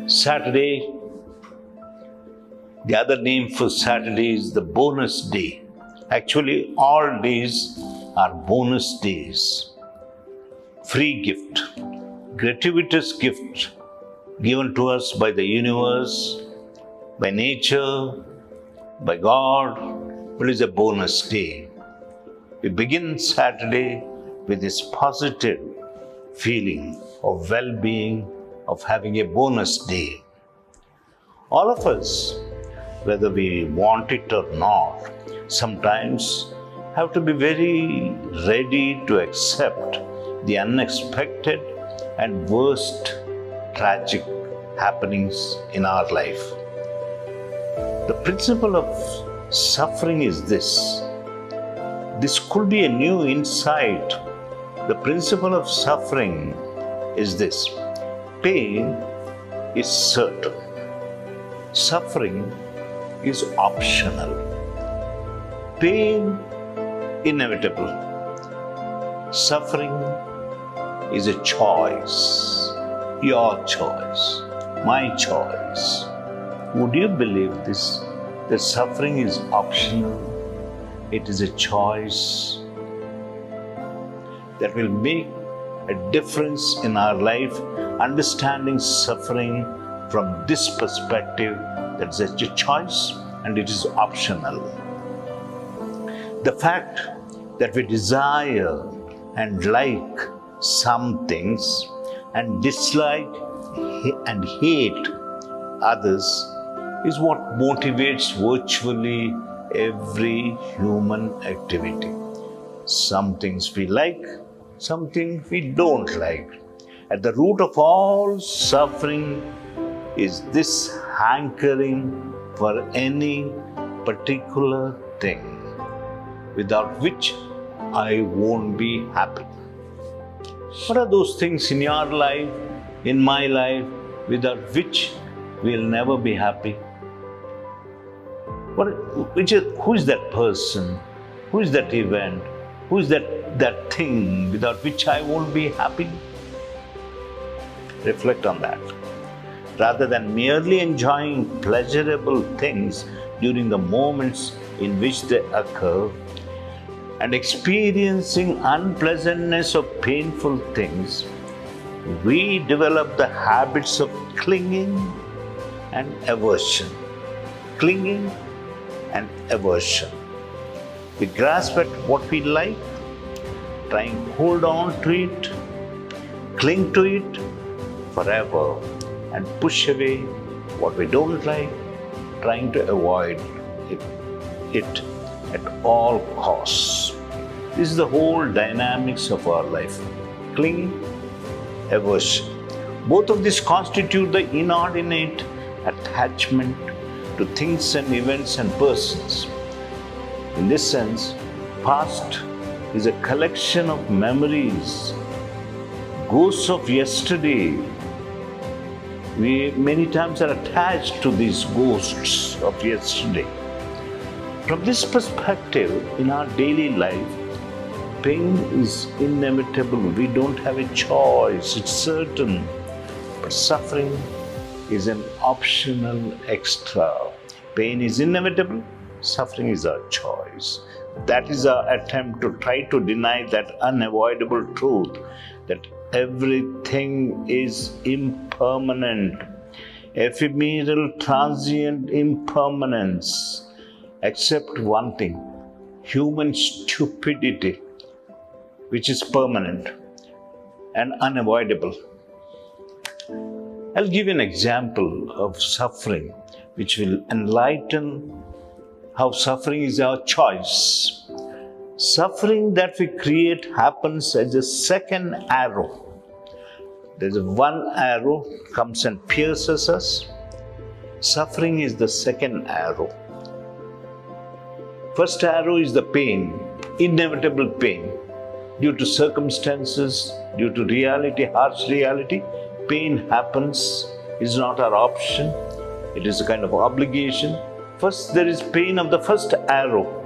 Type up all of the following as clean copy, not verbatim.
Saturday, the other name for Saturday is the bonus day. Actually, all days are bonus days. Free gift, gratuitous gift given to us by the universe, by nature, by God. It is a bonus day. We begin Saturday with this positive feeling of well-being, of having a bonus day. All of us, whether we want it or not, sometimes have to be very ready to accept the unexpected and worst tragic happenings in our life. The principle of suffering is this. This could be a new insight. The principle of suffering is this. Pain is certain. Suffering is optional. Pain, inevitable. Suffering is a choice. Your choice. My choice. Would you believe this? That suffering is optional. It is a choice that will make a difference in our life, understanding suffering from this perspective, that it's a choice and it is optional. The fact that we desire and like some things and dislike and hate others is what motivates virtually every human activity. Some things we like, something we don't like. At the root of all suffering is this hankering for any particular thing, without which I won't be happy. What are those things in your life, in my life, without which we'll never be happy? Who is that person? Who is that event? Who is that thing without which I won't be happy? Reflect on that. Rather than merely enjoying pleasurable things during the moments in which they occur and experiencing unpleasantness of painful things, we develop the habits of clinging and aversion. Clinging and aversion. We grasp at what we like, try and hold on to it, cling to it forever, and push away what we don't like, trying to avoid it at all costs. This is the whole dynamics of our life. Clinging, aversion. Both of these constitute the inordinate attachment to things and events and persons. In this sense, past is a collection of memories, ghosts of yesterday. We many times are attached to these ghosts of yesterday. From this perspective, in our daily life, pain is inevitable. We don't have a choice, it's certain. But suffering is an optional extra. Pain is inevitable, suffering is our choice. That is our attempt to try to deny that unavoidable truth that everything is impermanent, ephemeral, transient impermanence, except one thing, human stupidity, which is permanent and unavoidable. I'll give you an example of suffering which will enlighten how suffering is our choice. Suffering that we create happens as a second arrow. There's one arrow comes and pierces us. Suffering is the second arrow. First arrow is the pain, inevitable pain. due to circumstances, due to reality, harsh reality, pain happens. It's not our option. It is a kind of obligation. First, there is pain of the first arrow.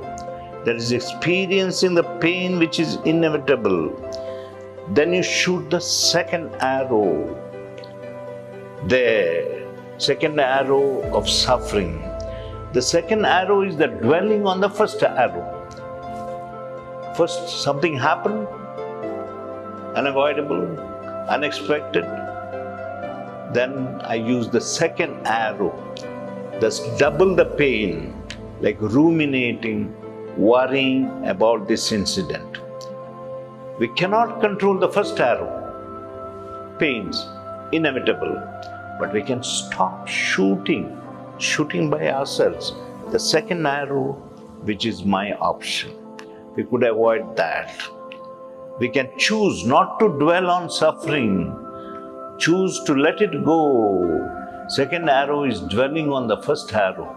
There is experiencing the pain which is inevitable. Then you shoot the second arrow. The second arrow of suffering. The second arrow is the dwelling on the first arrow. First, something happened, unavoidable, unexpected. Then I use the second arrow. Thus, double the pain, like ruminating, worrying about this incident. We cannot control the first arrow. Pains, inevitable. But we can stop shooting by ourselves. The second arrow, which is my option. We could avoid that. We can choose not to dwell on suffering. Choose to let it go. Second arrow is dwelling on the first arrow.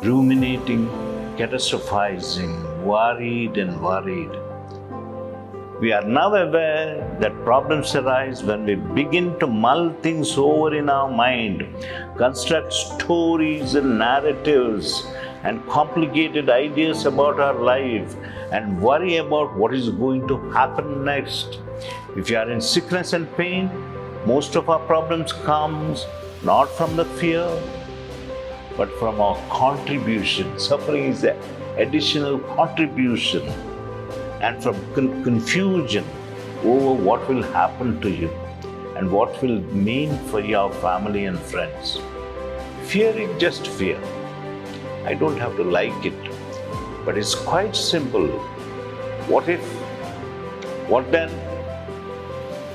Ruminating, catastrophizing, worried and worried. We are now aware that problems arise when we begin to mull things over in our mind, construct stories and narratives and complicated ideas about our life, and worry about what is going to happen next. If you are in sickness and pain, most of our problems comes not from the fear, but from our contribution. Suffering is the additional contribution, and from confusion over what will happen to you and what will mean for your family and friends. Fear is just fear. I don't have to like it, but it's quite simple. What if? What then?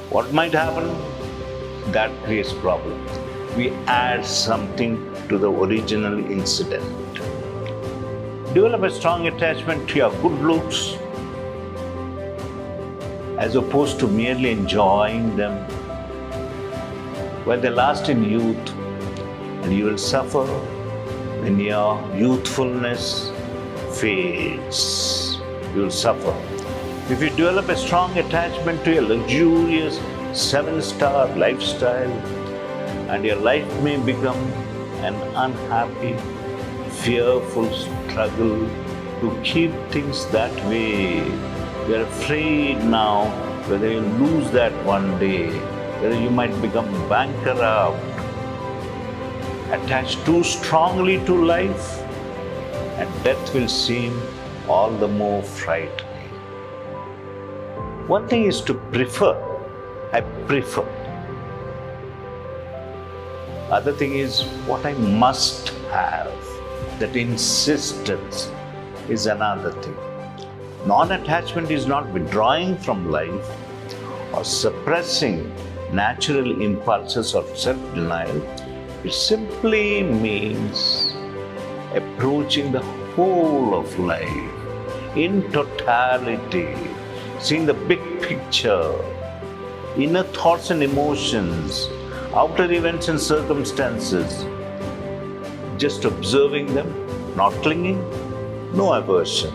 What might happen? That creates problem. We add something to the original incident. Develop a strong attachment to your good looks, as opposed to merely enjoying them. Well, they last in youth, and you will suffer when your youthfulness fades. You will suffer. If you develop a strong attachment to a luxurious 7-star lifestyle, and your life may become an unhappy, fearful struggle to keep things that way. You're afraid now whether you'll lose that one day, whether you might become bankrupt, attached too strongly to life, and death will seem all the more frightening. One thing is to prefer. I prefer. Other thing is what I must have. That insistence is another thing. Non-attachment is not withdrawing from life or suppressing natural impulses or self-denial. It simply means approaching the whole of life in totality, seeing the big picture, inner thoughts and emotions, outer events and circumstances, just observing them, not clinging, no aversion,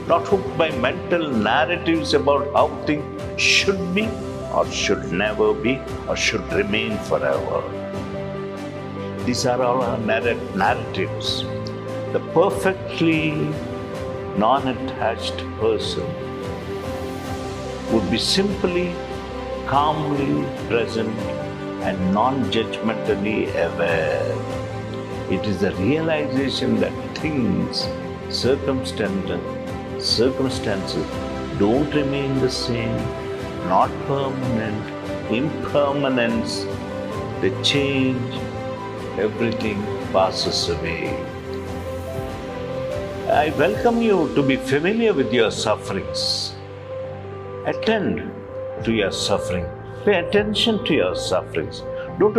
not hooked by mental narratives about how things should be or should never be or should remain forever. These are all our narratives. The perfectly non-attached person would be simply calmly present and non-judgmentally aware. It is the realization that things, circumstances don't remain the same, not permanent, impermanence. They change, everything passes away. I welcome you to be familiar with your sufferings. Attend to your suffering. Pay attention to your sufferings. Don't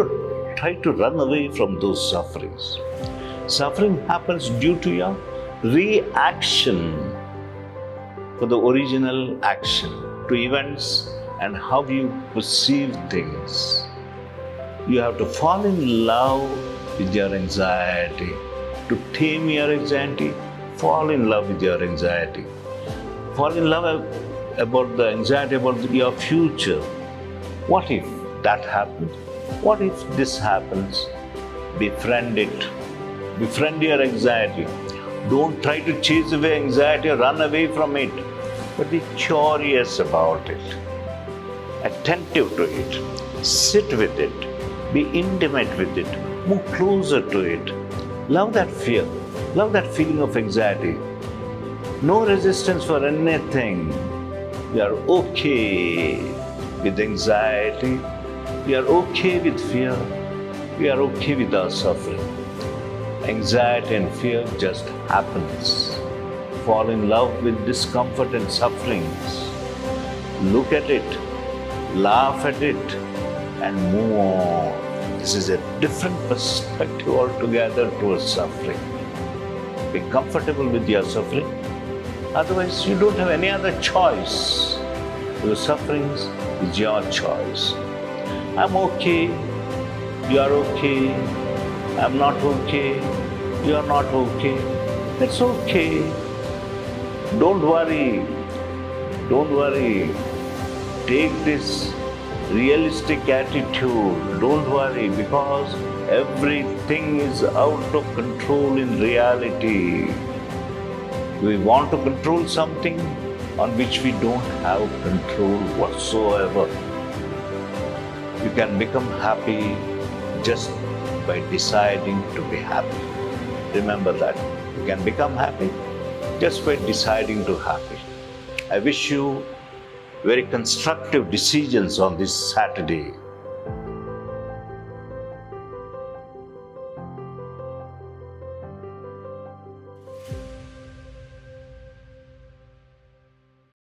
try to run away from those sufferings. Suffering happens due to your reaction for the original action to events and how you perceive things. You have to fall in love with your anxiety. To tame your anxiety, fall in love with your anxiety. Fall in love about the anxiety about your future. What if that happens? What if this happens? Befriend it. Befriend your anxiety. Don't try to chase away anxiety or run away from it, but be curious about it, attentive to it, sit with it, be intimate with it, move closer to it. Love that fear, love that feeling of anxiety. No resistance for anything. We are okay with anxiety, we are okay with fear, we are okay with our suffering. Anxiety and fear just happens. Fall in love with discomfort and sufferings. Look at it, laugh at it, and move on. This is a different perspective altogether towards suffering. Be comfortable with your suffering. Otherwise, you don't have any other choice. Your sufferings is your choice. I'm okay, you are okay. I'm not okay, you are not okay. It's okay. Don't worry. Don't worry. Take this realistic attitude. Don't worry, because everything is out of control in reality. We want to control something on which we don't have control whatsoever. You can become happy just by deciding to be happy. Remember that. You can become happy just by deciding to be happy. I wish you very constructive decisions on this Saturday.